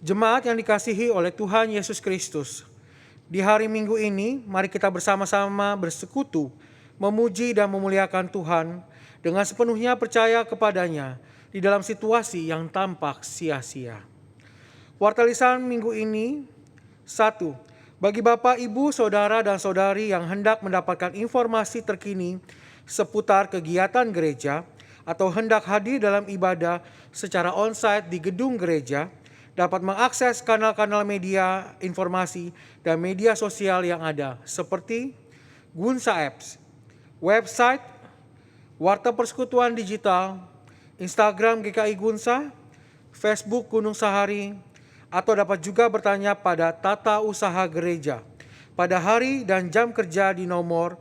Jemaat yang dikasihi oleh Tuhan Yesus Kristus, di hari Minggu ini mari kita bersama-sama bersekutu, memuji dan memuliakan Tuhan dengan sepenuhnya percaya kepadanya di dalam situasi yang tampak sia-sia. Warta lisan minggu ini, 1. Bagi Bapak, Ibu, Saudara, dan Saudari yang hendak mendapatkan informasi terkini seputar kegiatan gereja atau hendak hadir dalam ibadah secara onsite di gedung gereja, dapat mengakses kanal-kanal media informasi dan media sosial yang ada seperti Gunsa Apps, website, Warta Persekutuan Digital, Instagram GKI Gunsa, Facebook Gunung Sahari, atau dapat juga bertanya pada Tata Usaha Gereja pada hari dan jam kerja di nomor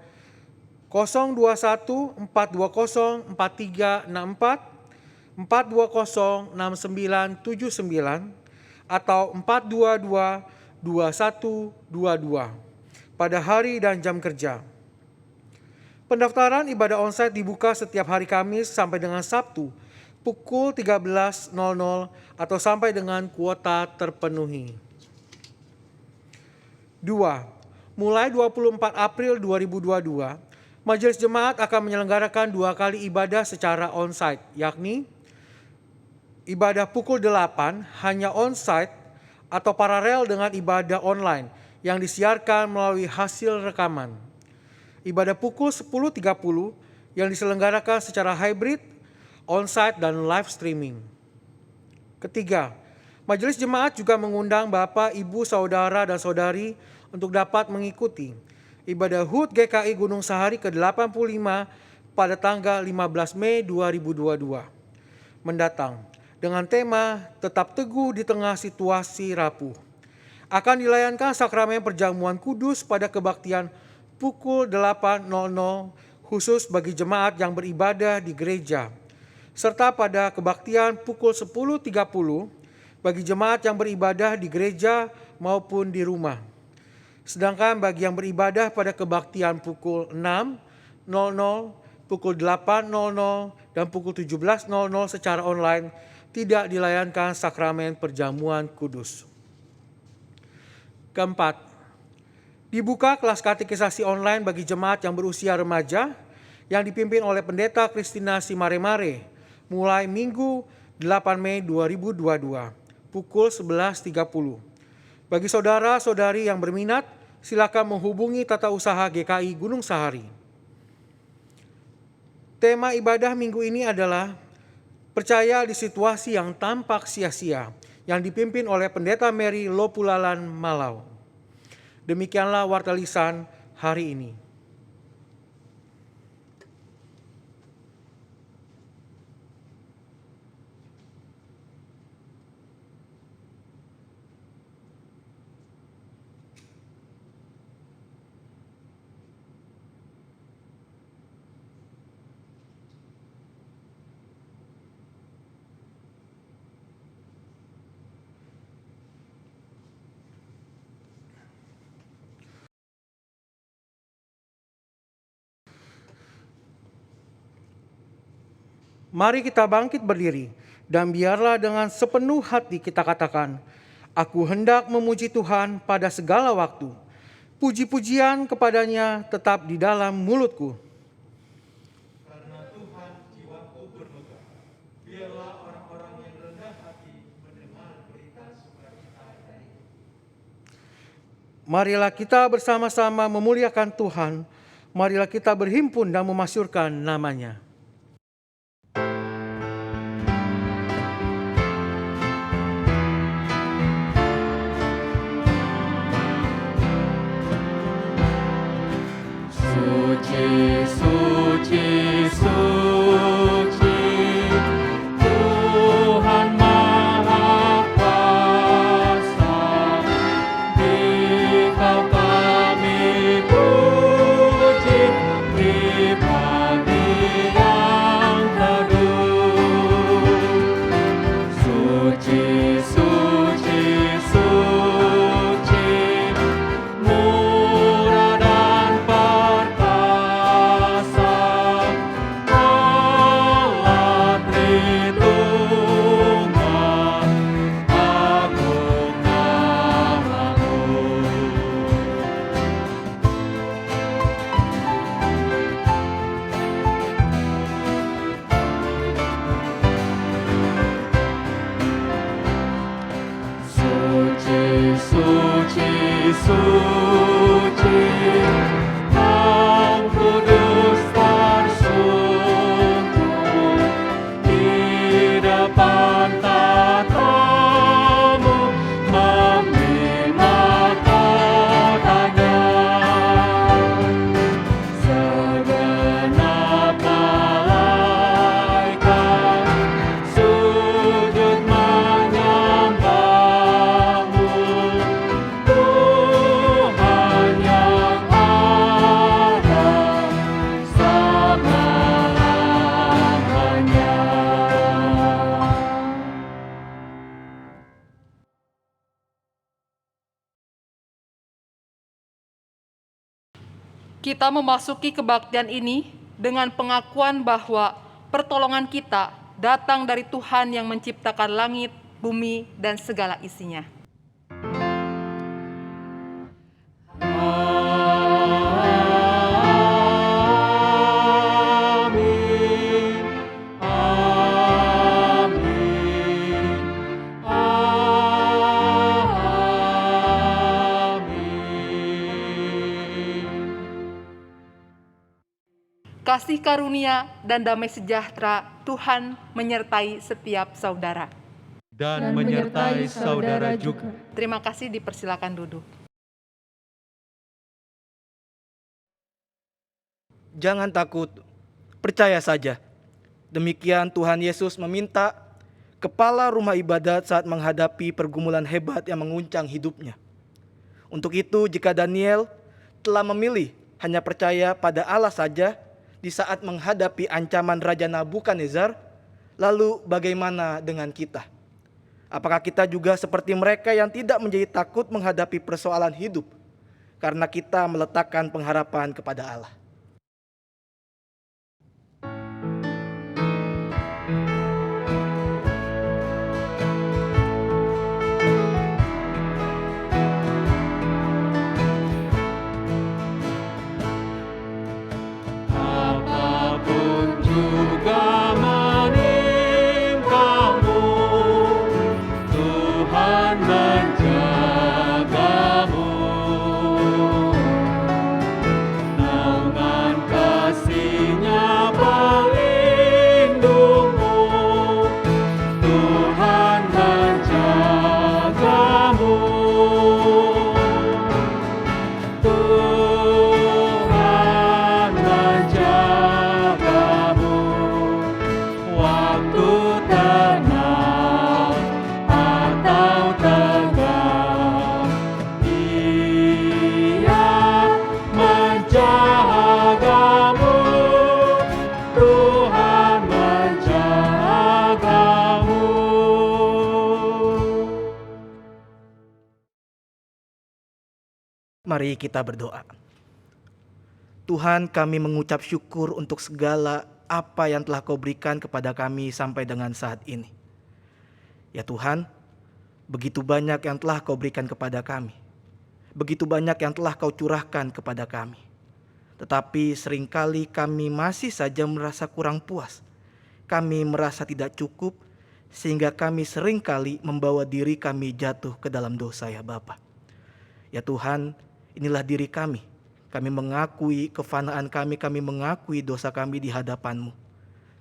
021 420 4364, 420 6979, atau 422 2122 pada hari dan jam kerja. Pendaftaran ibadah onsite dibuka setiap hari Kamis sampai dengan Sabtu pukul 13.00 atau sampai dengan kuota terpenuhi. 2. Mulai 24 April 2022, Majelis Jemaat akan menyelenggarakan 2 kali ibadah secara onsite, yakni ibadah pukul 8 hanya onsite atau paralel dengan ibadah online yang disiarkan melalui hasil rekaman. Ibadah pukul 10.30 yang diselenggarakan secara hybrid, onsite dan live streaming. Ketiga, Majelis Jemaat juga mengundang Bapak, Ibu, Saudara, dan Saudari untuk dapat mengikuti ibadah HUT GKI Gunung Sahari ke-85 pada tanggal 15 Mei 2022 mendatang dengan tema Tetap Teguh di Tengah Situasi Rapuh. Akan dilayankan sakramen perjamuan kudus pada kebaktian pukul 8.00 khusus bagi jemaat yang beribadah di gereja, serta pada kebaktian pukul 10.30 bagi jemaat yang beribadah di gereja maupun di rumah. Sedangkan bagi yang beribadah pada kebaktian pukul 6.00, pukul 8.00, dan pukul 17.00 secara online tidak dilayankan sakramen perjamuan kudus. Keempat, dibuka kelas katekisasi online bagi jemaat yang berusia remaja yang dipimpin oleh Pendeta Kristina Simaremare mulai Minggu 8 Mei 2022 pukul 11.30. Bagi saudara-saudari yang berminat, silakan menghubungi Tata Usaha GKI Gunung Sahari. Tema ibadah minggu ini adalah Percaya di Situasi yang Tampak Sia-sia yang dipimpin oleh Pendeta Mary Lopulalan Malau. Demikianlah warta lisan hari ini. Mari kita bangkit berdiri dan biarlah dengan sepenuh hati kita katakan, Aku hendak memuji Tuhan pada segala waktu. Puji-pujian kepadanya tetap di dalam mulutku. Karena Tuhan jiwaku bermegah. Biarlah orang-orang yang rendah hati mendengar berita sukacita dariku. Marilah kita bersama-sama memuliakan Tuhan. Marilah kita berhimpun dan memasyurkan nama-Nya. Suci, suci, suci, Tuhan Maha Kuasa, Dikau kami puji di pagi yang teduh. Suci, suci, suci, murah dan perkasa, Kita memasuki kebaktian ini dengan pengakuan bahwa pertolongan kita datang dari Tuhan yang menciptakan langit, bumi, dan segala isinya. Amin. Amin. Amin. Kasih karunia dan damai sejahtera Tuhan menyertai setiap saudara. Dan menyertai saudara juga. Terima kasih, dipersilakan duduk. Jangan takut, percaya saja. Demikian Tuhan Yesus meminta kepala rumah ibadat saat menghadapi pergumulan hebat yang menguncang hidupnya. Untuk itu, jika Daniel telah memilih hanya percaya pada Allah saja di saat menghadapi ancaman Raja Nabukadnezar, lalu bagaimana dengan kita? Apakah kita juga seperti mereka yang tidak menjadi takut menghadapi persoalan hidup karena kita meletakkan pengharapan kepada Allah? Apapun juga menimpamu, Tuhan menjagamu. Naungan kasih-Nya pelindungmu, Tuhan menjagamu. Tuhan menjagamu waktu tenang atau tegang. Dia menjagamu, Tuhan menjagamu. Mari kita berdoa. Tuhan, kami mengucap syukur untuk segala apa yang telah Kau berikan kepada kami sampai dengan saat ini. Ya Tuhan, begitu banyak yang telah Kau berikan kepada kami. Begitu banyak yang telah Kau curahkan kepada kami. Tetapi seringkali kami masih saja merasa kurang puas. Kami merasa tidak cukup, sehingga kami seringkali membawa diri kami jatuh ke dalam dosa, ya Bapa. Ya Tuhan, inilah diri kami. Kami mengakui kefanaan kami mengakui dosa kami di hadapan-Mu.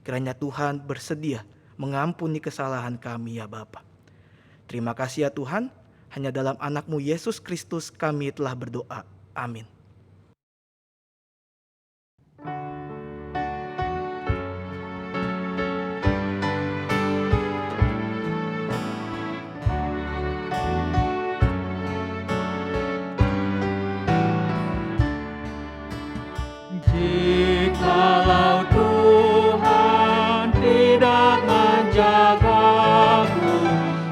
Kiranya Tuhan bersedia mengampuni kesalahan kami, ya Bapa. Terima kasih ya Tuhan, hanya dalam anak-Mu Yesus Kristus kami telah berdoa. Amin. Jikalau Tuhan tidak menjagaku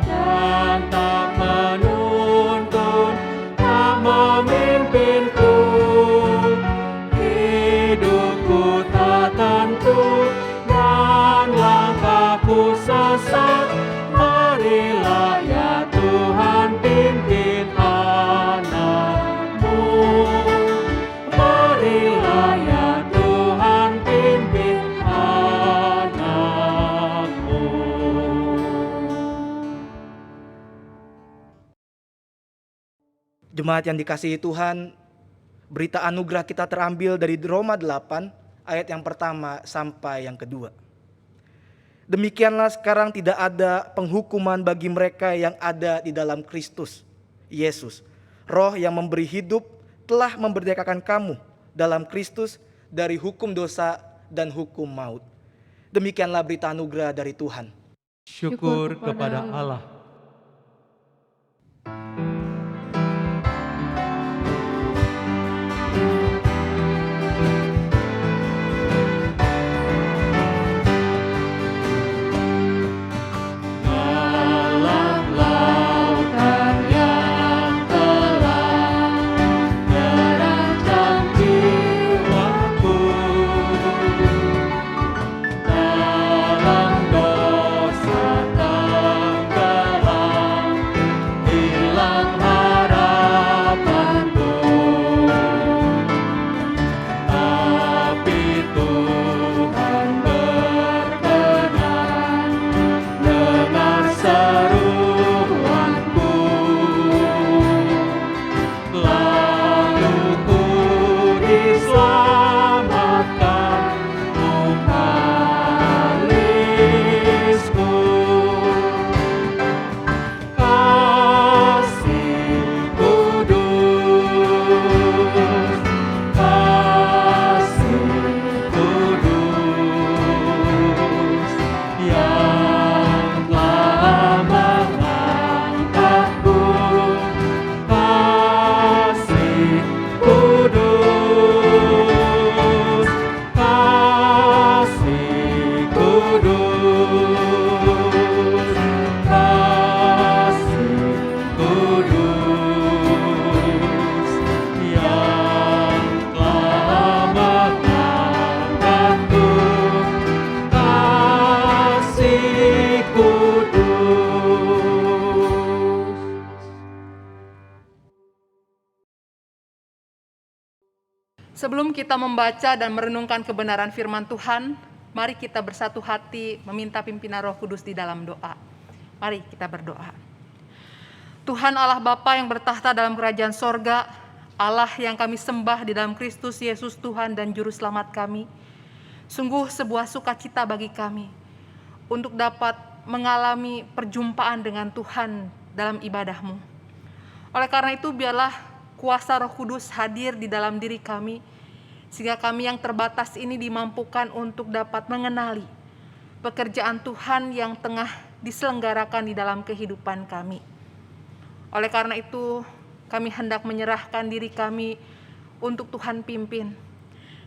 dan tak menuntun, tak memimpinku, hidupku tak tentu dan langkahku sesat. Marilah ya Tuhan pimpin anak-Mu. Marilah ya Tuhan pimpin anak-Mu. Jemaat yang dikasihi Tuhan, berita anugerah kita terambil dari Roma 8 ayat yang pertama sampai yang kedua. Demikianlah sekarang tidak ada penghukuman bagi mereka yang ada di dalam Kristus Yesus. Roh yang memberi hidup telah memerdekakan kamu dalam Kristus dari hukum dosa dan hukum maut. Demikianlah berita anugerah dari Tuhan. Syukur kepada Allah. Dalam lautan yang telah terancam Sebelum kita membaca dan merenungkan kebenaran firman Tuhan, mari kita bersatu hati meminta pimpinan Roh Kudus di dalam doa. Mari kita berdoa. Tuhan Allah Bapa yang bertahta dalam kerajaan sorga, Allah yang kami sembah di dalam Kristus Yesus Tuhan dan Juru Selamat kami, sungguh sebuah sukacita bagi kami untuk dapat mengalami perjumpaan dengan Tuhan dalam ibadah-Mu. Oleh karena itu, biarlah kuasa Roh Kudus hadir di dalam diri kami, sehingga kami yang terbatas ini dimampukan untuk dapat mengenali pekerjaan Tuhan yang tengah diselenggarakan di dalam kehidupan kami. Oleh karena itu, kami hendak menyerahkan diri kami untuk Tuhan pimpin,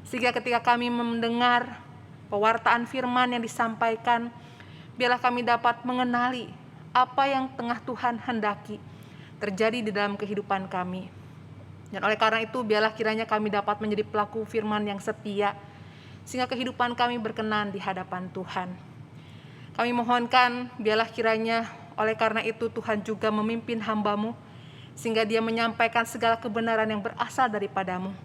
sehingga ketika kami mendengar pewartaan firman yang disampaikan, biarlah kami dapat mengenali apa yang tengah Tuhan hendaki terjadi di dalam kehidupan kami. Dan oleh karena itu, biarlah kiranya kami dapat menjadi pelaku firman yang setia, sehingga kehidupan kami berkenan di hadapan Tuhan. Kami mohonkan, biarlah kiranya oleh karena itu Tuhan juga memimpin hamba-Mu, sehingga Dia menyampaikan segala kebenaran yang berasal daripadamu.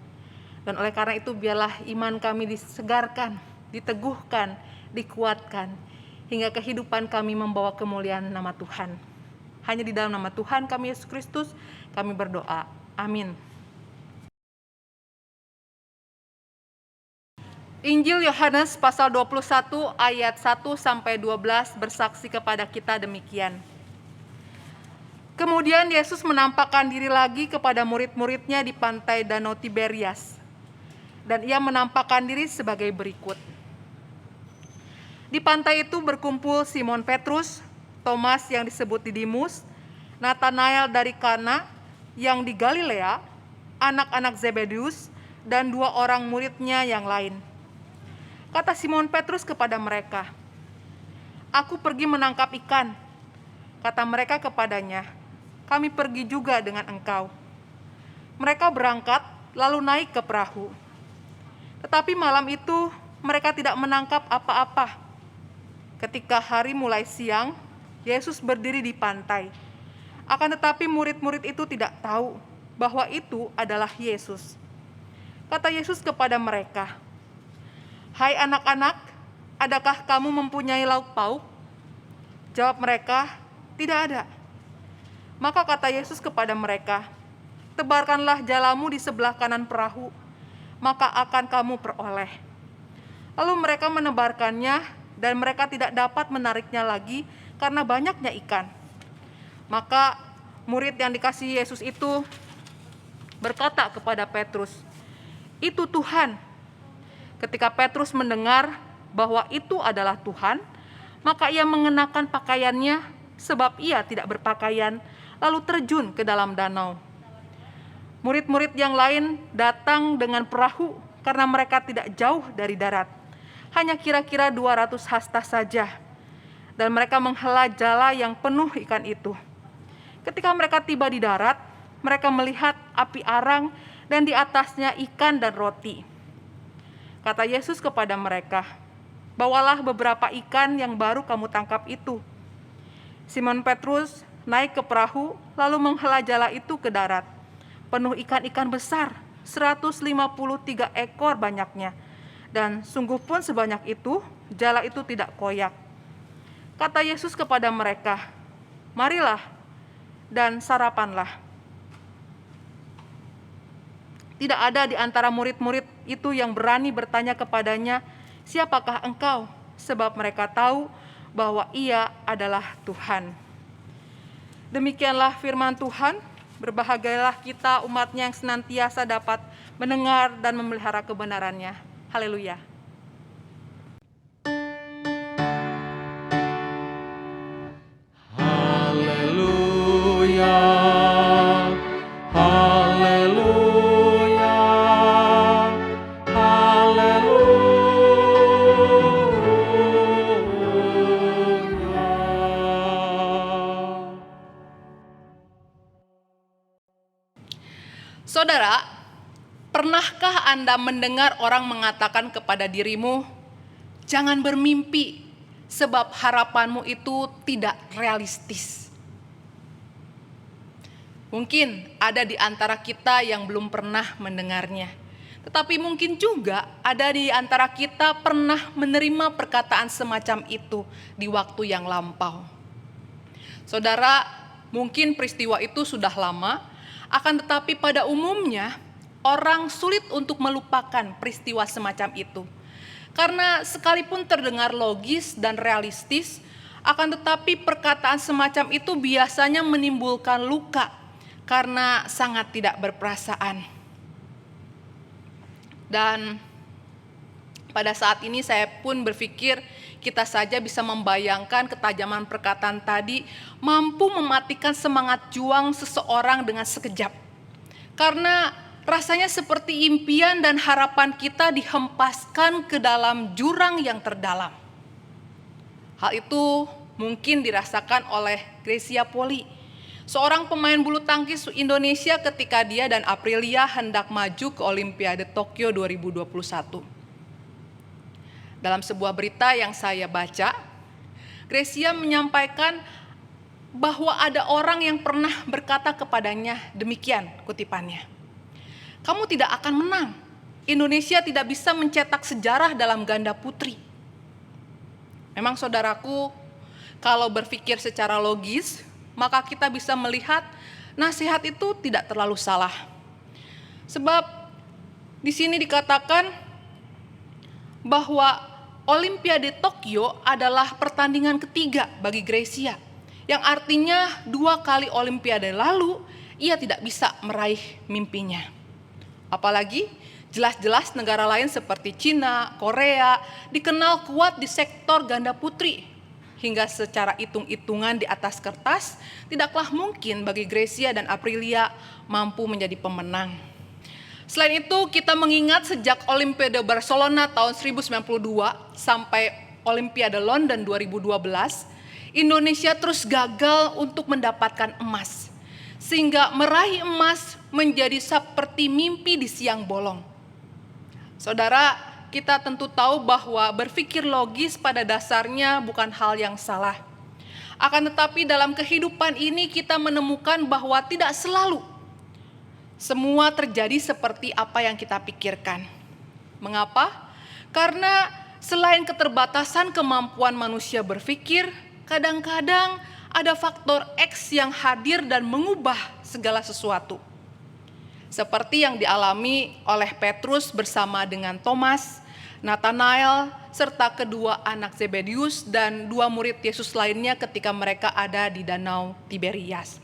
Dan oleh karena itu, biarlah iman kami disegarkan, diteguhkan, dikuatkan, hingga kehidupan kami membawa kemuliaan nama Tuhan. Hanya di dalam nama Tuhan kami Yesus Kristus, kami berdoa. Amin. Injil Yohanes pasal 21 ayat 1 sampai 12 bersaksi kepada kita demikian. Kemudian Yesus menampakkan diri lagi kepada murid-muridnya di pantai Danau Tiberias. Dan ia menampakkan diri sebagai berikut. Di pantai itu berkumpul Simon Petrus, Thomas yang disebut Didimus, Natanael dari Kana yang di Galilea, anak-anak Zebedeus, dan 2 orang muridnya yang lain. Kata Simon Petrus kepada mereka, "Aku pergi menangkap ikan." Kata mereka kepadanya, "Kami pergi juga dengan engkau." Mereka berangkat lalu naik ke perahu. Tetapi malam itu mereka tidak menangkap apa-apa. Ketika hari mulai siang, Yesus berdiri di pantai. Akan tetapi murid-murid itu tidak tahu bahwa itu adalah Yesus. Kata Yesus kepada mereka, "Hai anak-anak, adakah kamu mempunyai lauk pauk?" Jawab mereka, "Tidak ada." Maka kata Yesus kepada mereka, "Tebarkanlah jalamu di sebelah kanan perahu, maka akan kamu peroleh." Lalu mereka menebarkannya, dan mereka tidak dapat menariknya lagi karena banyaknya ikan. Maka murid yang dikasihi Yesus itu berkata kepada Petrus, "Itu Tuhan." Ketika Petrus mendengar bahwa itu adalah Tuhan, maka ia mengenakan pakaiannya sebab ia tidak berpakaian, lalu terjun ke dalam danau. Murid-murid yang lain datang dengan perahu karena mereka tidak jauh dari darat, hanya kira-kira 200 hasta saja, dan mereka menghela jala yang penuh ikan itu. Ketika mereka tiba di darat, mereka melihat api arang dan di atasnya ikan dan roti. Kata Yesus kepada mereka, "Bawalah beberapa ikan yang baru kamu tangkap itu." Simon Petrus naik ke perahu, lalu menghela jala itu ke darat, penuh ikan-ikan besar, 153 ekor banyaknya. Dan sungguh pun sebanyak itu, jala itu tidak koyak. Kata Yesus kepada mereka, "Marilah dan sarapanlah." Tidak ada di antara murid-murid itu yang berani bertanya kepadanya, "Siapakah engkau?" Sebab mereka tahu bahwa ia adalah Tuhan. Demikianlah firman Tuhan. Berbahagialah kita umat-Nya yang senantiasa dapat mendengar dan memelihara kebenarannya. Haleluya. Haleluya, haleluya, haleluya. Saudara, pernahkah Anda mendengar orang mengatakan kepada dirimu, "Jangan bermimpi, sebab harapanmu itu tidak realistis"? Mungkin ada di antara kita yang belum pernah mendengarnya. Tetapi mungkin juga ada di antara kita pernah menerima perkataan semacam itu di waktu yang lampau. Saudara, mungkin peristiwa itu sudah lama, akan tetapi pada umumnya orang sulit untuk melupakan peristiwa semacam itu. Karena sekalipun terdengar logis dan realistis, akan tetapi perkataan semacam itu biasanya menimbulkan luka karena sangat tidak berperasaan. Dan pada saat ini saya pun berpikir kita saja bisa membayangkan ketajaman perkataan tadi mampu mematikan semangat juang seseorang dengan sekejap. Karena rasanya seperti impian dan harapan kita dihempaskan ke dalam jurang yang terdalam. Hal itu mungkin dirasakan oleh Grecia Poli, seorang pemain bulu tangkis Indonesia ketika dia dan Aprilia hendak maju ke Olimpiade Tokyo 2021. Dalam sebuah berita yang saya baca, Grecia menyampaikan bahwa ada orang yang pernah berkata kepadanya demikian kutipannya. Kamu tidak akan menang. Indonesia tidak bisa mencetak sejarah dalam ganda putri. Memang saudaraku, kalau berpikir secara logis, maka kita bisa melihat nasihat itu tidak terlalu salah. Sebab di sini dikatakan bahwa Olimpiade Tokyo adalah pertandingan ketiga bagi Grecia, yang artinya 2 kali Olimpiade lalu ia tidak bisa meraih mimpinya. Apalagi jelas-jelas negara lain seperti Cina, Korea dikenal kuat di sektor ganda putri. Hingga secara hitung-hitungan di atas kertas, tidaklah mungkin bagi Grecia dan Aprilia mampu menjadi pemenang. Selain itu, kita mengingat sejak Olimpiade Barcelona tahun 1992 sampai Olimpiade London 2012, Indonesia terus gagal untuk mendapatkan emas. Sehingga meraih emas menjadi seperti mimpi di siang bolong. Saudara, kita tentu tahu bahwa berpikir logis pada dasarnya bukan hal yang salah. Akan tetapi dalam kehidupan ini kita menemukan bahwa tidak selalu semua terjadi seperti apa yang kita pikirkan. Mengapa? Karena selain keterbatasan kemampuan manusia berpikir, kadang-kadang ada faktor X yang hadir dan mengubah segala sesuatu. Seperti yang dialami oleh Petrus bersama dengan Thomas, Nathanael, serta kedua anak Zebedius dan 2 murid Yesus lainnya ketika mereka ada di Danau Tiberias.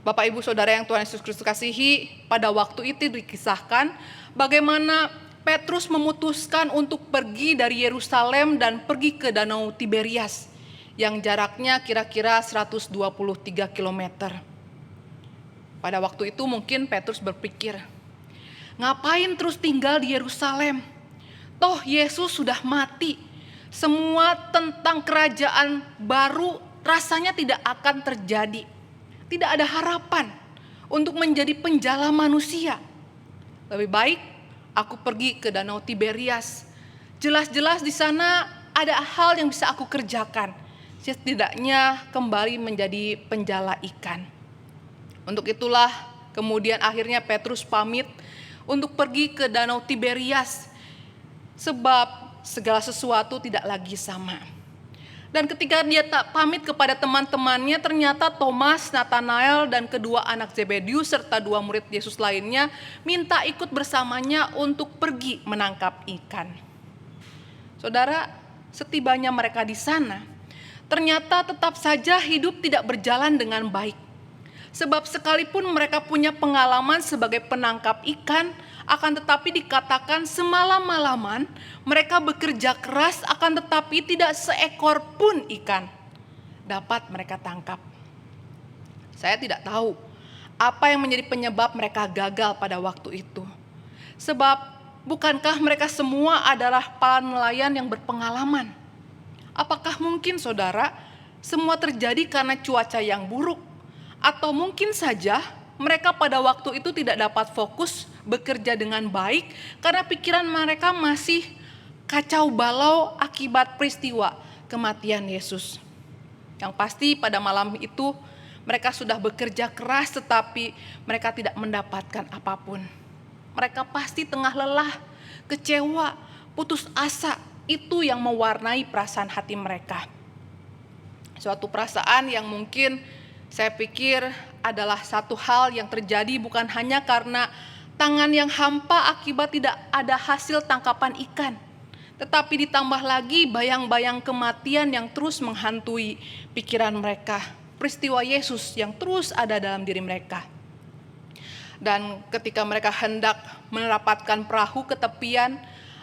Bapak Ibu Saudara yang Tuhan Yesus Kristus kasihi, pada waktu itu dikisahkan bagaimana Petrus memutuskan untuk pergi dari Yerusalem dan pergi ke Danau Tiberias yang jaraknya kira-kira 123 km. Pada waktu itu mungkin Petrus berpikir, ngapain terus tinggal di Yerusalem? Toh Yesus sudah mati. Semua tentang kerajaan baru rasanya tidak akan terjadi. Tidak ada harapan untuk menjadi penjala manusia. Lebih baik aku pergi ke Danau Tiberias. Jelas-jelas di sana ada hal yang bisa aku kerjakan. Setidaknya kembali menjadi penjala ikan. Untuk itulah kemudian akhirnya Petrus pamit untuk pergi ke Danau Tiberias. Sebab segala sesuatu tidak lagi sama. Dan ketika dia tak pamit kepada teman-temannya, ternyata Thomas, Nathanael, dan kedua anak Zebedius serta 2 murid Yesus lainnya minta ikut bersamanya untuk pergi menangkap ikan. Saudara, setibanya mereka di sana, ternyata tetap saja hidup tidak berjalan dengan baik. Sebab sekalipun mereka punya pengalaman sebagai penangkap ikan, akan tetapi dikatakan semalam-malaman mereka bekerja keras, akan tetapi tidak seekor pun ikan dapat mereka tangkap. Saya tidak tahu apa yang menjadi penyebab mereka gagal pada waktu itu. Sebab bukankah mereka semua adalah para nelayan yang berpengalaman? Apakah mungkin saudara semua terjadi karena cuaca yang buruk? Atau mungkin saja mereka pada waktu itu tidak dapat fokus bekerja dengan baik karena pikiran mereka masih kacau balau akibat peristiwa kematian Yesus. Yang pasti pada malam itu mereka sudah bekerja keras tetapi mereka tidak mendapatkan apapun. Mereka pasti tengah lelah, kecewa, putus asa. Itu yang mewarnai perasaan hati mereka. Suatu perasaan yang mungkin saya pikir adalah satu hal yang terjadi bukan hanya karena tangan yang hampa akibat tidak ada hasil tangkapan ikan, tetapi ditambah lagi bayang-bayang kematian yang terus menghantui pikiran mereka, peristiwa Yesus yang terus ada dalam diri mereka. Dan ketika mereka hendak merapatkan perahu ke tepian,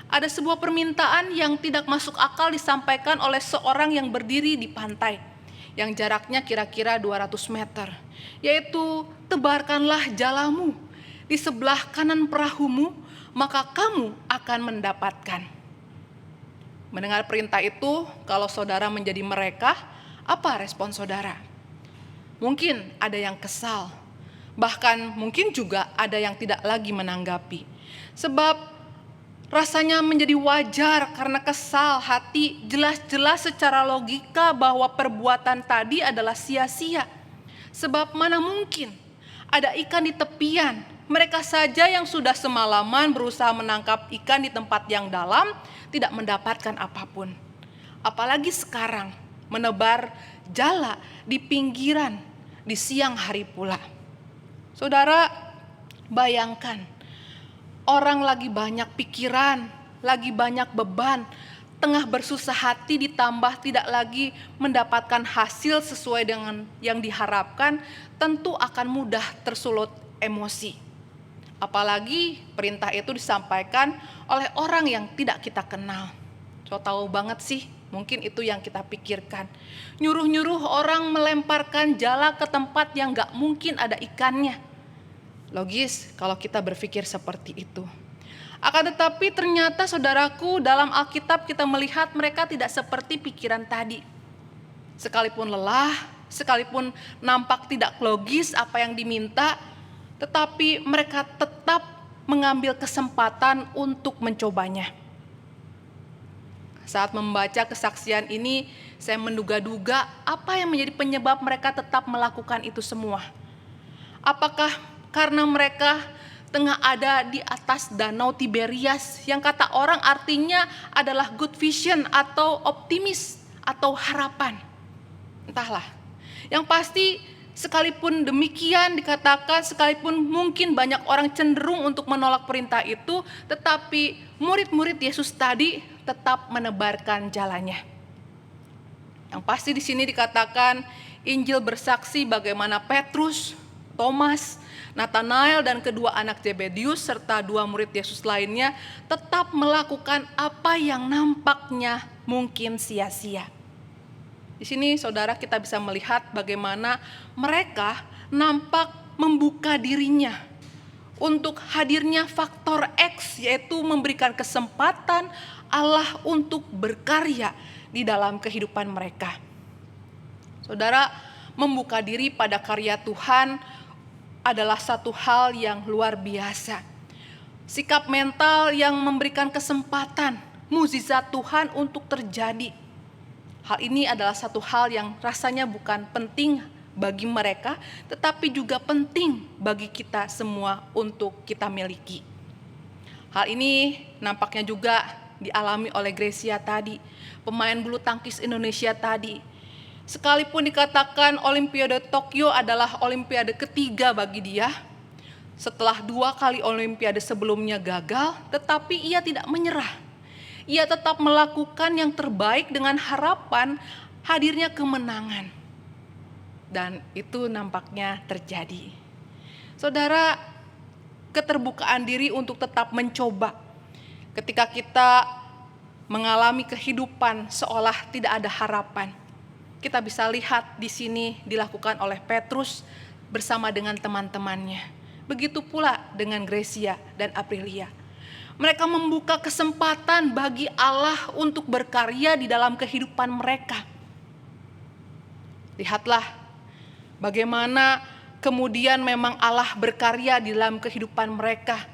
ada sebuah permintaan yang tidak masuk akal disampaikan oleh seorang yang berdiri di pantai, yang jaraknya kira-kira 200 meter, yaitu tebarkanlah jalamu di sebelah kanan perahumu, maka kamu akan mendapatkan. Mendengar perintah itu, kalau saudara menjadi mereka, apa respon saudara? Mungkin ada yang kesal, bahkan mungkin juga ada yang tidak lagi menanggapi. Sebab rasanya menjadi wajar karena kesal hati, jelas-jelas secara logika bahwa perbuatan tadi adalah sia-sia. Sebab mana mungkin ada ikan di tepian, mereka saja yang sudah semalaman berusaha menangkap ikan di tempat yang dalam tidak mendapatkan apapun. Apalagi sekarang menebar jala di pinggiran di siang hari pula. Saudara, bayangkan orang lagi banyak pikiran, lagi banyak beban, tengah bersusah hati ditambah tidak lagi mendapatkan hasil sesuai dengan yang diharapkan, tentu akan mudah tersulut emosi. Apalagi perintah itu disampaikan oleh orang yang tidak kita kenal. So tahu banget sih, mungkin itu yang kita pikirkan. Nyuruh-nyuruh orang melemparkan jala ke tempat yang gak mungkin ada ikannya. Logis kalau kita berpikir seperti itu. Akan tetapi ternyata saudaraku, dalam Alkitab kita melihat mereka tidak seperti pikiran tadi. Sekalipun lelah, sekalipun nampak tidak logis apa yang diminta, tetapi mereka tetap mengambil kesempatan untuk mencobanya. Saat membaca kesaksian ini, saya menduga-duga apa yang menjadi penyebab mereka tetap melakukan itu semua. Apakah karena mereka tengah ada di atas danau Tiberias yang kata orang artinya adalah good vision atau optimis atau harapan? Entahlah. Yang pasti sekalipun demikian dikatakan, sekalipun mungkin banyak orang cenderung untuk menolak perintah itu, tetapi murid-murid Yesus tadi tetap menebarkan jalannya. Yang pasti di sini dikatakan Injil bersaksi bagaimana Petrus, Thomas, Nathanael dan kedua anak Zebedius serta dua murid Yesus lainnya tetap melakukan apa yang nampaknya mungkin sia-sia. Di sini saudara kita bisa melihat bagaimana mereka nampak membuka dirinya untuk hadirnya faktor X, yaitu memberikan kesempatan Allah untuk berkarya di dalam kehidupan mereka. Saudara, membuka diri pada karya Tuhan adalah satu hal yang luar biasa. Sikap mental yang memberikan kesempatan mukjizat Tuhan untuk terjadi. Hal ini adalah satu hal yang rasanya bukan penting bagi mereka, tetapi juga penting bagi kita semua untuk kita miliki. Hal ini nampaknya juga dialami oleh Grecia tadi, pemain bulu tangkis Indonesia tadi. Sekalipun dikatakan Olimpiade Tokyo adalah olimpiade ketiga bagi dia, setelah 2 kali olimpiade sebelumnya gagal, tetapi ia tidak menyerah. Ia tetap melakukan yang terbaik dengan harapan hadirnya kemenangan. Dan itu nampaknya terjadi. Saudara, keterbukaan diri untuk tetap mencoba. Ketika kita mengalami kehidupan seolah tidak ada harapan, kita bisa lihat di sini dilakukan oleh Petrus bersama dengan teman-temannya. Begitu pula dengan Grecia dan Aprilia. Mereka membuka kesempatan bagi Allah untuk berkarya di dalam kehidupan mereka. Lihatlah bagaimana kemudian memang Allah berkarya di dalam kehidupan mereka.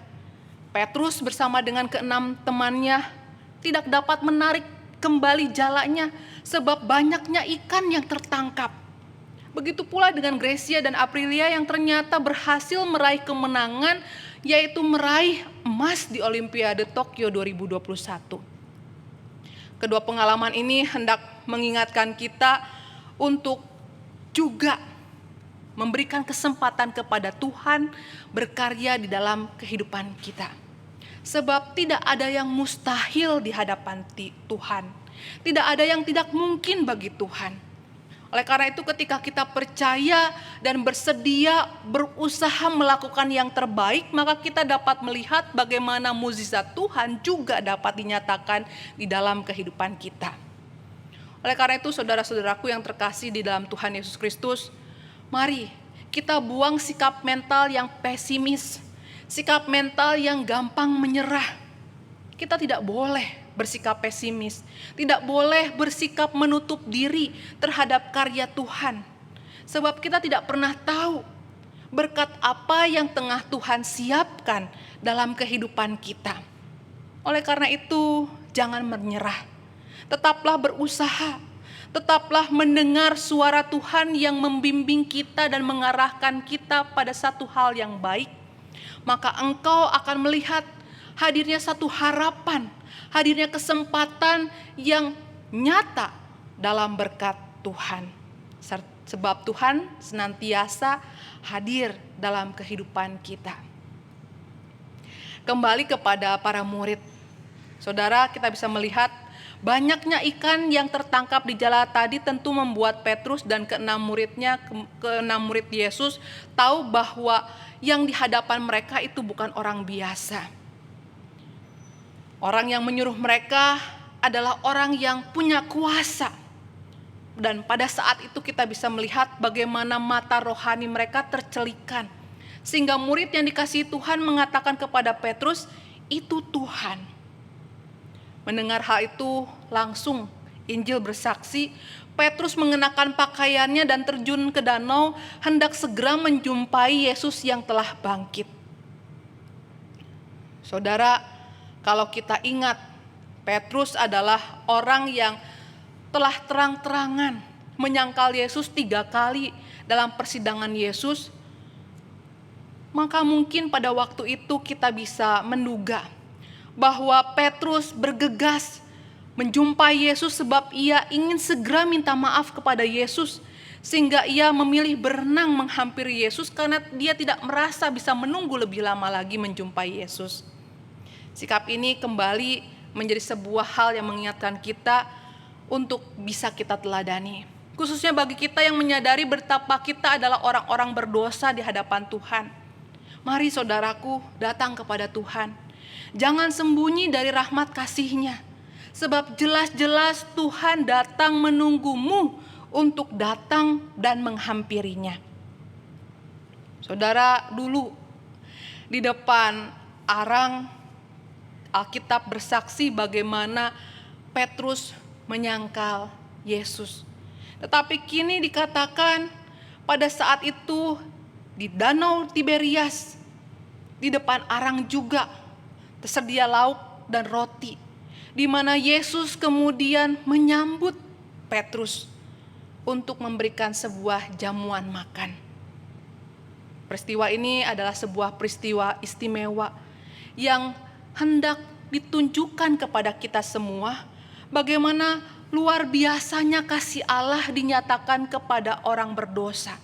Petrus bersama dengan keenam temannya tidak dapat menarik kembali jalannya sebab banyaknya ikan yang tertangkap. Begitu pula dengan Grecia dan Aprilia yang ternyata berhasil meraih kemenangan yaitu meraih emas di Olimpiade Tokyo 2021. Kedua pengalaman ini hendak mengingatkan kita untuk juga memberikan kesempatan kepada Tuhan berkarya di dalam kehidupan kita. Sebab tidak ada yang mustahil di hadapan Tuhan. Tidak ada yang tidak mungkin bagi Tuhan. Oleh karena itu ketika kita percaya dan bersedia berusaha melakukan yang terbaik, maka kita dapat melihat bagaimana mukjizat Tuhan juga dapat dinyatakan di dalam kehidupan kita. Oleh karena itu saudara-saudaraku yang terkasih di dalam Tuhan Yesus Kristus, mari kita buang sikap mental yang pesimis, sikap mental yang gampang menyerah. Kita tidak boleh bersikap pesimis, tidak boleh bersikap menutup diri terhadap karya Tuhan. Sebab kita tidak pernah tahu berkat apa yang tengah Tuhan siapkan dalam kehidupan kita. Oleh karena itu, jangan menyerah. Tetaplah berusaha, tetaplah mendengar suara Tuhan yang membimbing kita dan mengarahkan kita pada satu hal yang baik. Maka engkau akan melihat hadirnya satu harapan, hadirnya kesempatan yang nyata dalam berkat Tuhan. Sebab Tuhan senantiasa hadir dalam kehidupan kita. Kembali kepada para murid. Saudara, kita bisa melihat banyaknya ikan yang tertangkap di jala tadi tentu membuat Petrus dan keenam murid Yesus tahu bahwa yang di hadapan mereka itu bukan orang biasa. Orang yang menyuruh mereka adalah orang yang punya kuasa. Dan pada saat itu kita bisa melihat bagaimana mata rohani mereka tercelikan. Sehingga murid yang dikasihi Tuhan mengatakan kepada Petrus, itu Tuhan. Mendengar hal itu langsung Injil bersaksi, Petrus mengenakan pakaiannya dan terjun ke danau hendak segera menjumpai Yesus yang telah bangkit. Saudara, kalau kita ingat, Petrus adalah orang yang telah terang-terangan menyangkal Yesus 3 kali dalam persidangan Yesus. Maka mungkin pada waktu itu kita bisa menduga bahwa Petrus bergegas menjumpai Yesus sebab ia ingin segera minta maaf kepada Yesus. Sehingga ia memilih berenang menghampiri Yesus karena dia tidak merasa bisa menunggu lebih lama lagi menjumpai Yesus. Sikap ini kembali menjadi sebuah hal yang mengingatkan kita untuk bisa kita teladani. Khususnya bagi kita yang menyadari betapa kita adalah orang-orang berdosa di hadapan Tuhan. Mari saudaraku datang kepada Tuhan. Jangan sembunyi dari rahmat kasih-Nya. Sebab jelas-jelas Tuhan datang menunggumu untuk datang dan menghampirinya. Saudara, dulu di depan arang Alkitab bersaksi bagaimana Petrus menyangkal Yesus. Tetapi kini dikatakan pada saat itu di Danau Tiberias, di depan arang juga tersedia lauk dan roti, di mana Yesus kemudian menyambut Petrus untuk memberikan sebuah jamuan makan. Peristiwa ini adalah sebuah peristiwa istimewa yang hendak ditunjukkan kepada kita semua bagaimana luar biasanya kasih Allah dinyatakan kepada orang berdosa.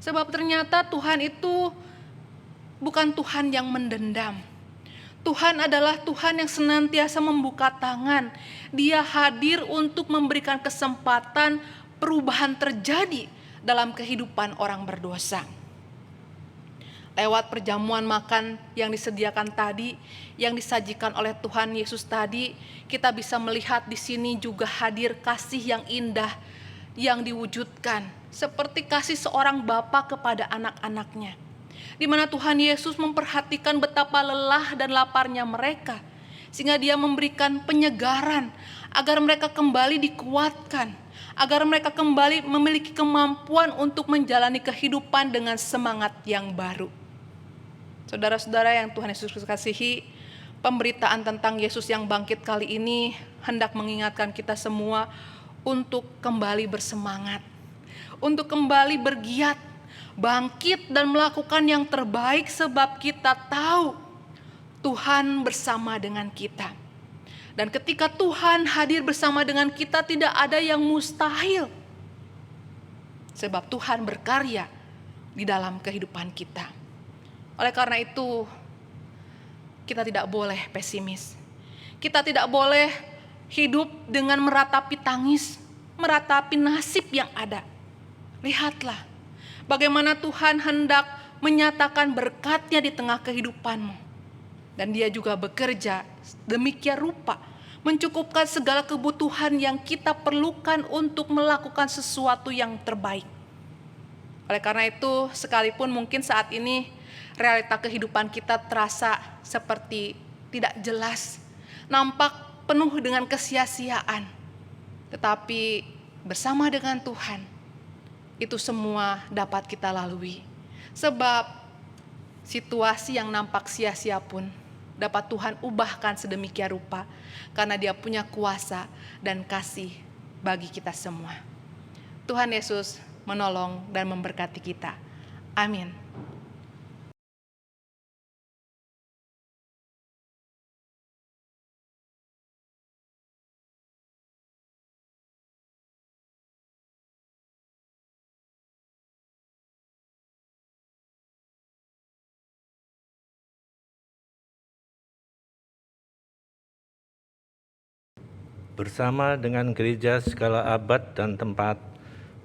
Sebab ternyata Tuhan itu bukan Tuhan yang mendendam. Tuhan adalah Tuhan yang senantiasa membuka tangan. Dia hadir untuk memberikan kesempatan perubahan terjadi dalam kehidupan orang berdosa. Lewat perjamuan makan yang disediakan tadi, yang disajikan oleh Tuhan Yesus tadi, kita bisa melihat di sini juga hadir kasih yang indah yang diwujudkan, seperti kasih seorang bapa kepada anak-anaknya, di mana Tuhan Yesus memperhatikan betapa lelah dan laparnya mereka, sehingga Dia memberikan penyegaran agar mereka kembali dikuatkan, agar mereka kembali memiliki kemampuan untuk menjalani kehidupan dengan semangat yang baru. Saudara-saudara yang Tuhan Yesus kasihi, pemberitaan tentang Yesus yang bangkit kali ini hendak mengingatkan kita semua untuk kembali bersemangat, untuk kembali bergiat, bangkit dan melakukan yang terbaik sebab kita tahu Tuhan bersama dengan kita. Dan ketika Tuhan hadir bersama dengan kita, tidak ada yang mustahil. Sebab Tuhan berkarya di dalam kehidupan kita. Oleh karena itu, kita tidak boleh pesimis. Kita tidak boleh hidup dengan meratapi tangis, meratapi nasib yang ada. Lihatlah bagaimana Tuhan hendak menyatakan berkat-Nya di tengah kehidupanmu. Dan Dia juga bekerja demikian rupa, mencukupkan segala kebutuhan yang kita perlukan untuk melakukan sesuatu yang terbaik. Oleh karena itu, sekalipun mungkin saat ini realita kehidupan kita terasa seperti tidak jelas, nampak penuh dengan kesia-siaan. Tetapi bersama dengan Tuhan, itu semua dapat kita lalui. Sebab situasi yang nampak sia-sia pun dapat Tuhan ubahkan sedemikian rupa, karena Dia punya kuasa dan kasih bagi kita semua. Tuhan Yesus menolong dan memberkati kita. Amin. Bersama dengan gereja segala abad dan tempat,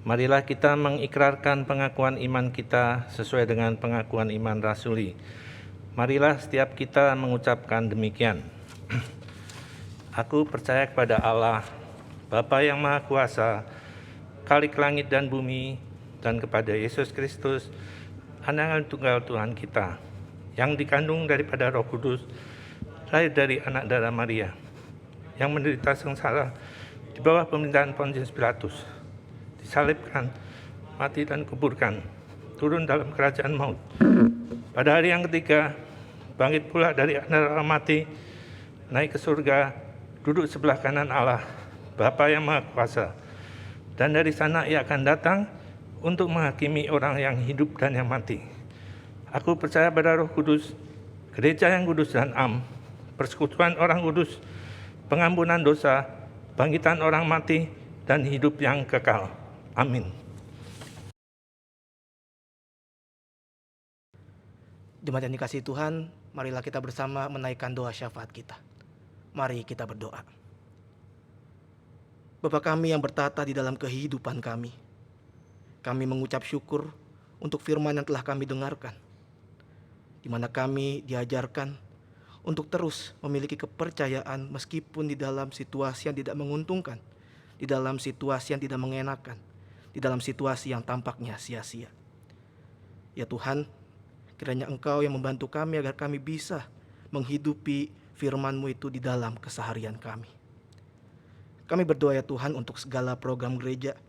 marilah kita mengikrarkan pengakuan iman kita sesuai dengan pengakuan iman rasuli. Marilah setiap kita mengucapkan demikian. Aku percaya kepada Allah, Bapa yang Maha Kuasa, Khalik langit dan bumi, dan kepada Yesus Kristus, Anak Tunggal Tuhan kita, yang dikandung daripada Roh Kudus, lahir dari anak darah Maria, yang menderita sengsara di bawah pemerintahan Pontius Pilatus, disalibkan, mati dan kuburkan, turun dalam kerajaan maut. Pada hari yang ketiga, bangkit pula dari antara orang mati, naik ke surga, duduk sebelah kanan Allah, Bapa yang Maha Kuasa. Dan dari sana Ia akan datang untuk menghakimi orang yang hidup dan yang mati. Aku percaya pada Roh Kudus, gereja yang kudus dan am, persekutuan orang kudus, pengampunan dosa, bangkitan orang mati, dan hidup yang kekal. Amin. Jemaat yang dikasihi Tuhan, marilah kita bersama menaikkan doa syafaat kita. Mari kita berdoa. Bapa kami yang bertata di dalam kehidupan kami mengucap syukur untuk firman yang telah kami dengarkan, di mana kami diajarkan untuk terus memiliki kepercayaan meskipun di dalam situasi yang tidak menguntungkan, di dalam situasi yang tidak mengenakan, di dalam situasi yang tampaknya sia-sia. Ya Tuhan, kiranya Engkau yang membantu kami agar kami bisa menghidupi firman-Mu itu di dalam keseharian kami. Kami berdoa ya Tuhan untuk segala program gereja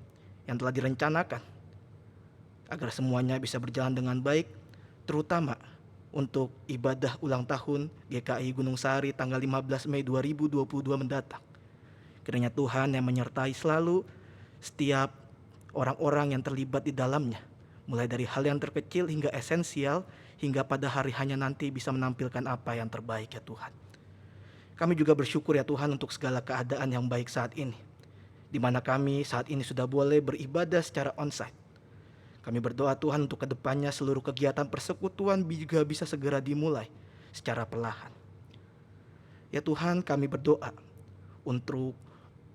yang telah direncanakan, agar semuanya bisa berjalan dengan baik, terutama untuk ibadah ulang tahun GKI Gunung Sahari tanggal 15 Mei 2022 mendatang. Kiranya Tuhan yang menyertai selalu setiap orang-orang yang terlibat di dalamnya, mulai dari hal yang terkecil hingga esensial, hingga pada hari hanya nanti bisa menampilkan apa yang terbaik ya Tuhan. Kami juga bersyukur ya Tuhan untuk segala keadaan yang baik saat ini, di mana kami saat ini sudah boleh beribadah secara onsite. Kami berdoa Tuhan untuk kedepannya seluruh kegiatan persekutuan juga bisa segera dimulai secara perlahan. Ya Tuhan, kami berdoa untuk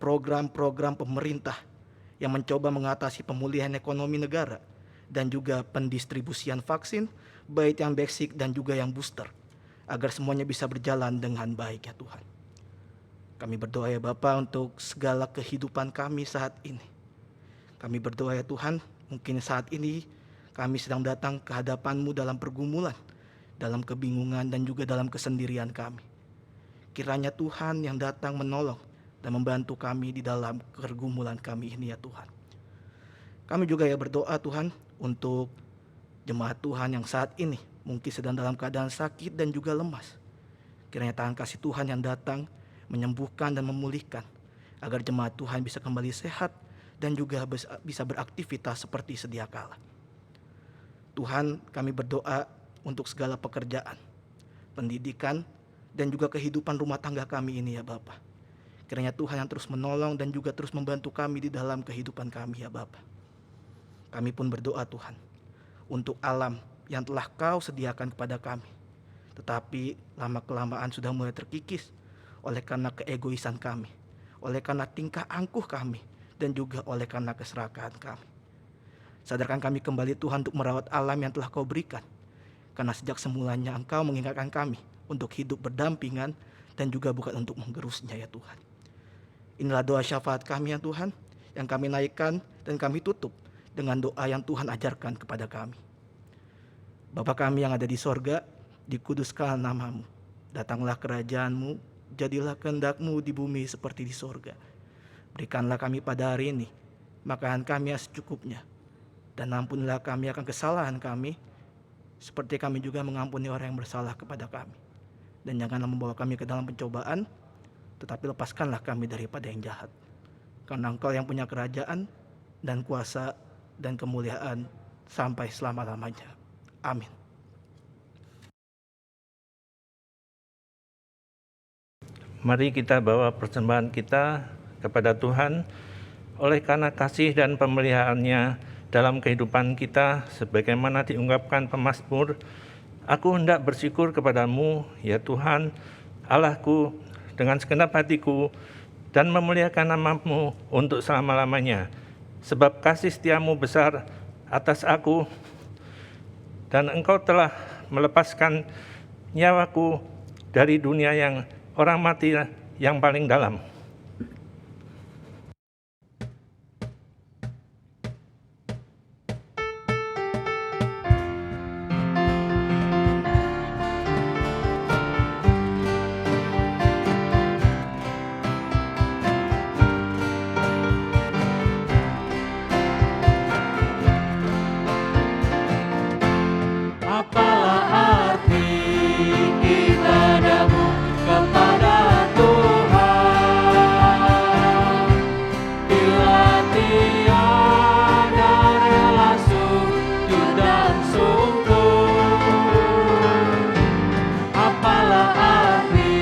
program-program pemerintah yang mencoba mengatasi pemulihan ekonomi negara dan juga pendistribusian vaksin, baik yang basic dan juga yang booster, agar semuanya bisa berjalan dengan baik ya Tuhan. Kami berdoa ya Bapa untuk segala kehidupan kami saat ini. Kami berdoa ya Tuhan, mungkin saat ini kami sedang datang ke hadapan-Mu dalam pergumulan, dalam kebingungan dan juga dalam kesendirian kami. Kiranya Tuhan yang datang menolong dan membantu kami di dalam pergumulan kami ini ya Tuhan. Kami juga ya berdoa Tuhan untuk jemaat Tuhan yang saat ini mungkin sedang dalam keadaan sakit dan juga lemas. Kiranya tangan kasih Tuhan yang datang menyembuhkan dan memulihkan, agar jemaat Tuhan bisa kembali sehat dan juga bisa beraktivitas seperti sedia kala. Tuhan, kami berdoa untuk segala pekerjaan, pendidikan, dan juga kehidupan rumah tangga kami ini ya Bapa. Kiranya Tuhan yang terus menolong dan juga terus membantu kami di dalam kehidupan kami ya Bapa. Kami pun berdoa Tuhan untuk alam yang telah Kau sediakan kepada kami. Tetapi lama-kelamaan sudah mulai terkikis oleh karena keegoisan kami, oleh karena tingkah angkuh kami, dan juga oleh karena keserakahan kami. Sadarkan kami kembali Tuhan untuk merawat alam yang telah Kau berikan. Karena sejak semulanya Engkau mengingatkan kami untuk hidup berdampingan dan juga bukan untuk menggerusnya ya Tuhan. Inilah doa syafaat kami ya Tuhan, yang kami naikkan dan kami tutup dengan doa yang Tuhan ajarkan kepada kami. Bapa kami yang ada di sorga, dikuduskan nama-Mu. Datanglah kerajaan-Mu, jadilah kehendak-Mu di bumi seperti di sorga. Berikanlah kami pada hari ini makanan kami yang secukupnya. Dan ampunilah kami akan kesalahan kami, seperti kami juga mengampuni orang yang bersalah kepada kami. Dan janganlah membawa kami ke dalam pencobaan, tetapi lepaskanlah kami daripada yang jahat. Karena Engkau yang punya kerajaan dan kuasa dan kemuliaan sampai selama-lamanya. Amin. Mari kita bawa persembahan kita kepada Tuhan oleh karena kasih dan pemeliharaannya dalam kehidupan kita, sebagaimana diungkapkan pemazmur, aku hendak bersyukur kepadamu, ya Tuhan, Allahku, dengan segenap hatiku, dan memuliakan nama-Mu untuk selama-lamanya. Sebab kasih setia-Mu besar atas aku, dan Engkau telah melepaskan nyawaku dari dunia yang orang mati yang paling dalam. Apalah arti ibadahmu kepada Tuhan, bila tiada rela sujud dan sungkur? Apalah arti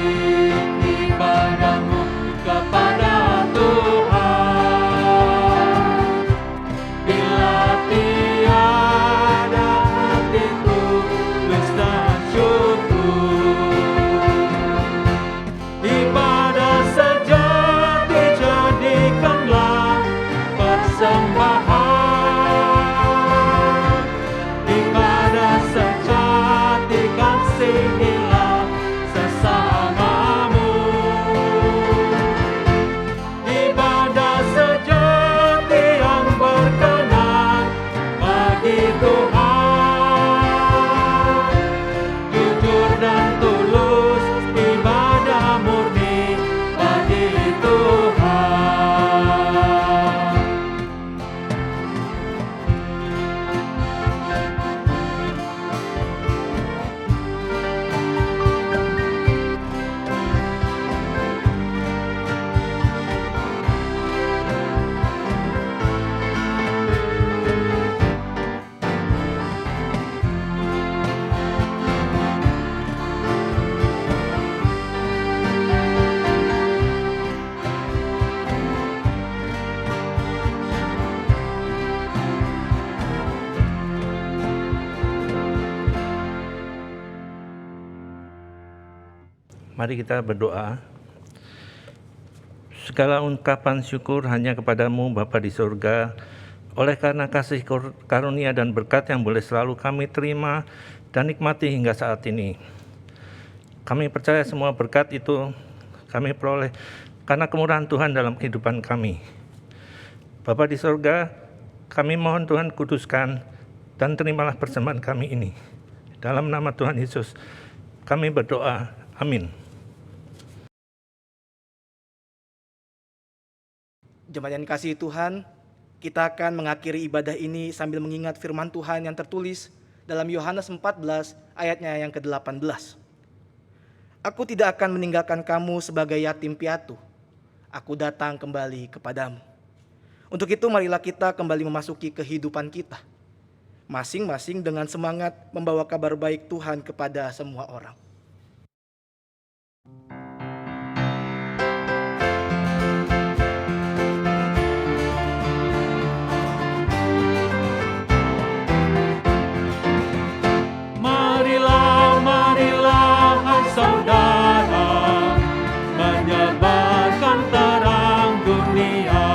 ibadahmu kepada Tuhan, bila tiada hati tulus dan syukur? Ibadah sejati jadikanlah persembahan. Ibadah sejati kasihilah sesamamu. Ibadah sejati yang berkenan bagi Tuhan, jujur dan tulus, ibadah murni bagi Tuhan. Mari kita berdoa. Segala ungkapan syukur hanya kepadamu Bapa di surga, oleh karena kasih karunia dan berkat yang boleh selalu kami terima dan nikmati hingga saat ini. Kami percaya semua berkat itu kami peroleh karena kemurahan Tuhan dalam kehidupan kami. Bapa di surga, kami mohon Tuhan kuduskan dan terimalah persembahan kami ini. Dalam nama Tuhan Yesus, kami berdoa. Amin. Jemaat yang dikasihi Tuhan, kita akan mengakhiri ibadah ini sambil mengingat firman Tuhan yang tertulis dalam Yohanes 14 ayatnya yang ke-18. Aku tidak akan meninggalkan kamu sebagai yatim piatu. Aku datang kembali kepadamu. Untuk itu marilah kita kembali memasuki kehidupan kita. masing-masing dengan semangat membawa kabar baik Tuhan kepada semua orang. Marilah, marilah hai saudara, menyebarkan terang dunia.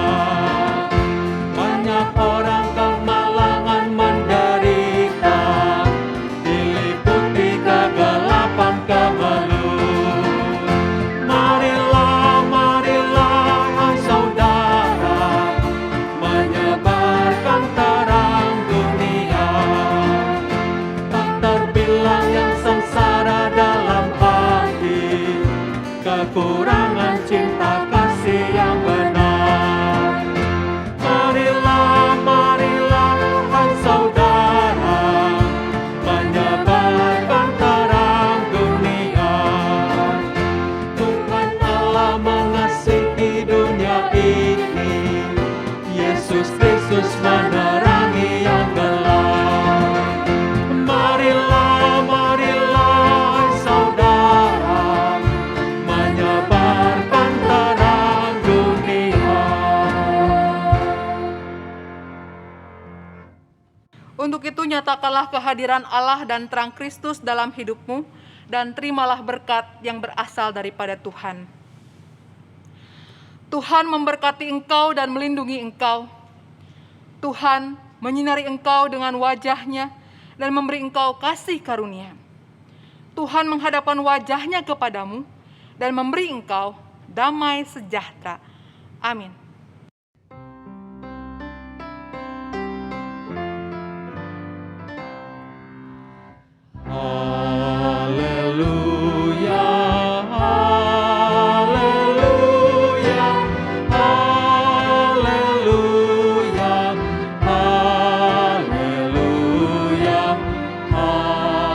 Banyak orang kemalangan menderita, diliputi kegelapan kemelut. Marilah, marilah hai saudara, menyebarkan terang dunia. Tak terbilang yang sengsara dalam hati, kekurangan cinta kasih yang benar. Marilah, marilah hai saudara, menyebarkan terang dunia. Tuhan Allah mengasihi dunia ini, Yesus Kristus menerangi yang gelap. Marilah, marilah hai saudara, menyebarkan terang dunia. Untuk itu nyatakanlah kehadiran Allah dan terang Kristus dalam hidupmu, dan terimalah berkat yang berasal daripada Tuhan. Tuhan memberkati engkau dan melindungi engkau. Tuhan menyinari engkau dengan wajah-Nya dan memberi engkau kasih karunia. Tuhan menghadapkan wajah-Nya kepadamu dan memberi engkau damai sejahtera. Amin. Haleluya, haleluya, haleluya, haleluya, haleluya,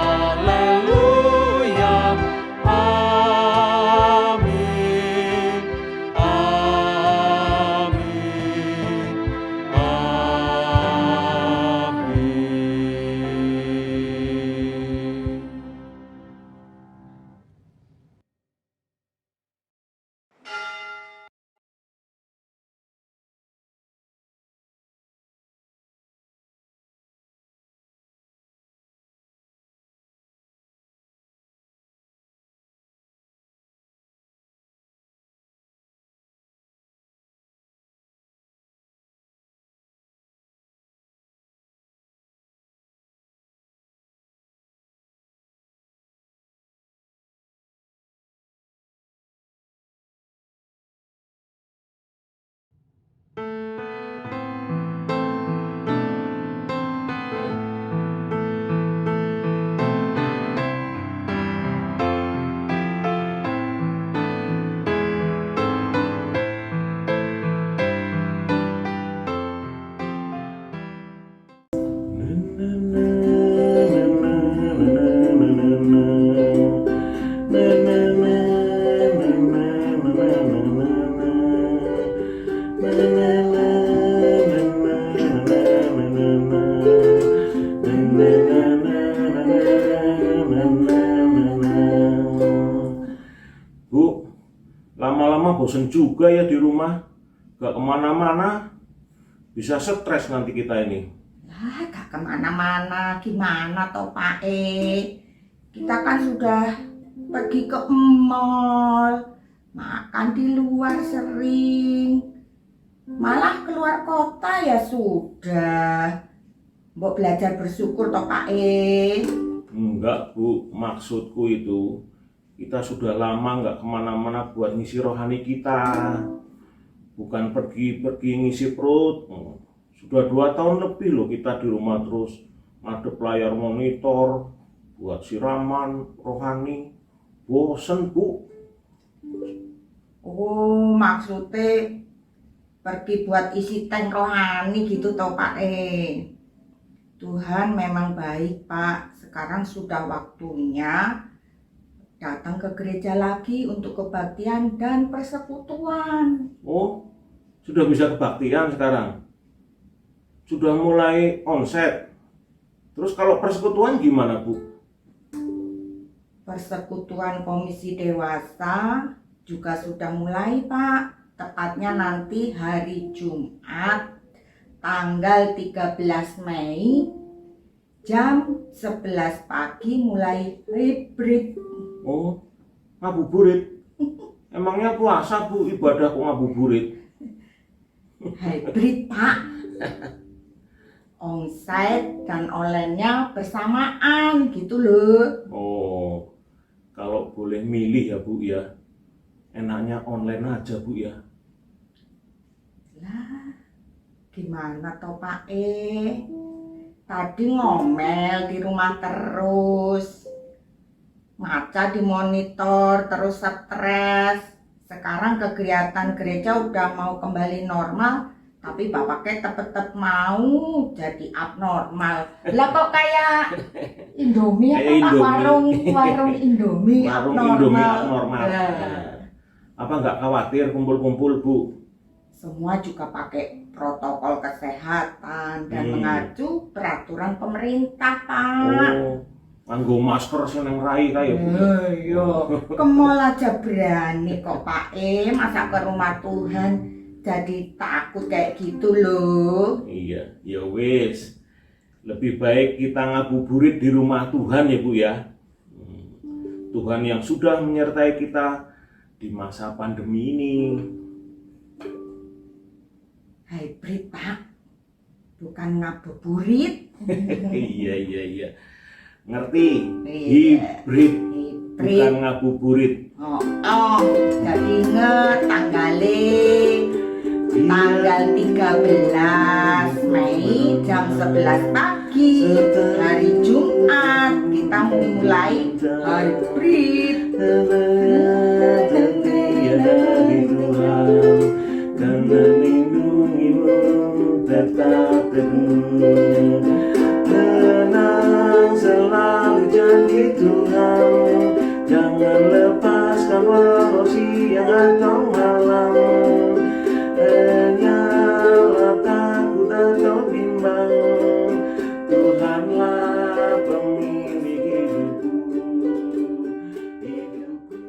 amin, amin, amin. Bu, lama-lama bosen juga ya di rumah, gak kemana-mana, bisa stres nanti kita ini. Lah, gak kemana-mana, gimana toh Pak E? Kita kan sudah pergi ke mall, makan di luar sering, malah keluar kota ya sudah. Mbok belajar bersyukur toh Pak E. Enggak Bu, maksudku itu kita sudah lama nggak kemana-mana buat ngisi rohani kita, bukan pergi-pergi ngisi perut. Sudah 2 tahun lebih loh kita di rumah terus ngadep layar monitor buat siraman rohani. Bosen Bu. Oh, maksudnya pergi buat isi tank rohani gitu toh Pak E. Tuhan memang baik Pak, sekarang sudah waktunya datang ke gereja lagi untuk kebaktian dan persekutuan. Oh, sudah bisa kebaktian sekarang? Sudah mulai onset? Terus kalau persekutuan gimana, Bu? Persekutuan Komisi Dewasa juga sudah mulai, Pak. Tepatnya nanti hari Jumat tanggal 13 Mei jam 11 pagi mulai hybrid. Oh, ngabuburit. Emangnya puasa, Bu, ibadah kok ngabuburit? Hybrid, Pak. Onsite dan online-nya bersamaan gitu loh. Oh, kalau boleh milih ya, Bu, ya. Enaknya online aja, Bu, ya. Lah, gimana toh Pak Tadi ngomel di rumah terus, ngaca di monitor, terus stres. Sekarang kegiatan gereja udah mau kembali normal, tapi bapaknya tetep mau jadi abnormal. Lah kok kayak Indomie apa Kayak Pak? Indomie. Warung Indomie Warung abnormal. Indomie abnormal. Lah, Apa nggak khawatir kumpul-kumpul, Bu? semua juga pakai protokol kesehatan dan Hmm. mengacu peraturan pemerintah, Pak. Oh, nganggo masker seneng rai kayak, Bu. Iya, ke mall aja berani kok Pak masa ke rumah Tuhan jadi takut kayak gitu loh. Iya, ya wis. Lebih baik kita ngabuburit di rumah Tuhan ya, Bu, ya. Tuhan yang sudah menyertai kita di masa pandemi ini. Hybrid, Pak. Bukan ngabuburit. Iya. Ngerti? Iya. Hibrid, Hybrid. bukan ngabuburit. Oh, jadi inget tanggal 13 Mei jam 11 pagi hari Jumat kita mulai hybrid. Dan melindungimu tetap teguh. Tenang selalu janji Tuhan, jangan lepaskan walau siang atau malam. Hanyalah takut atau bimbang, Tuhanlah pemilik hidupku.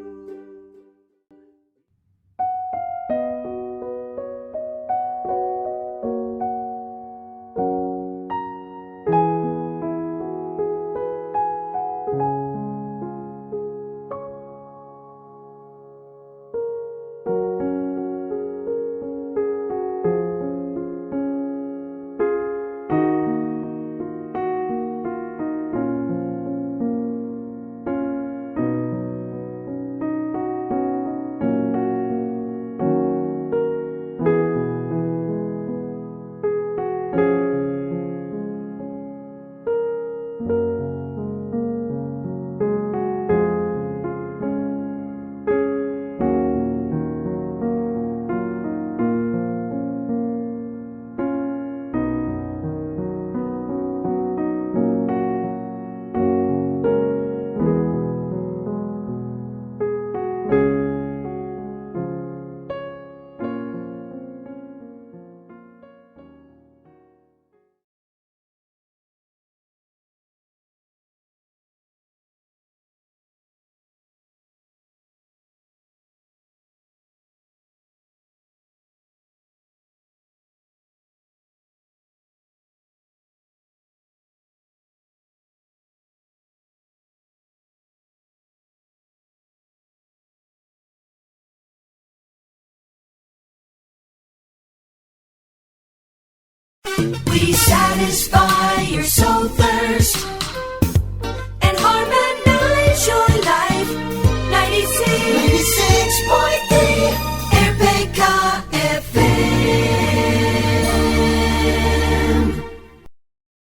We satisfy your soul.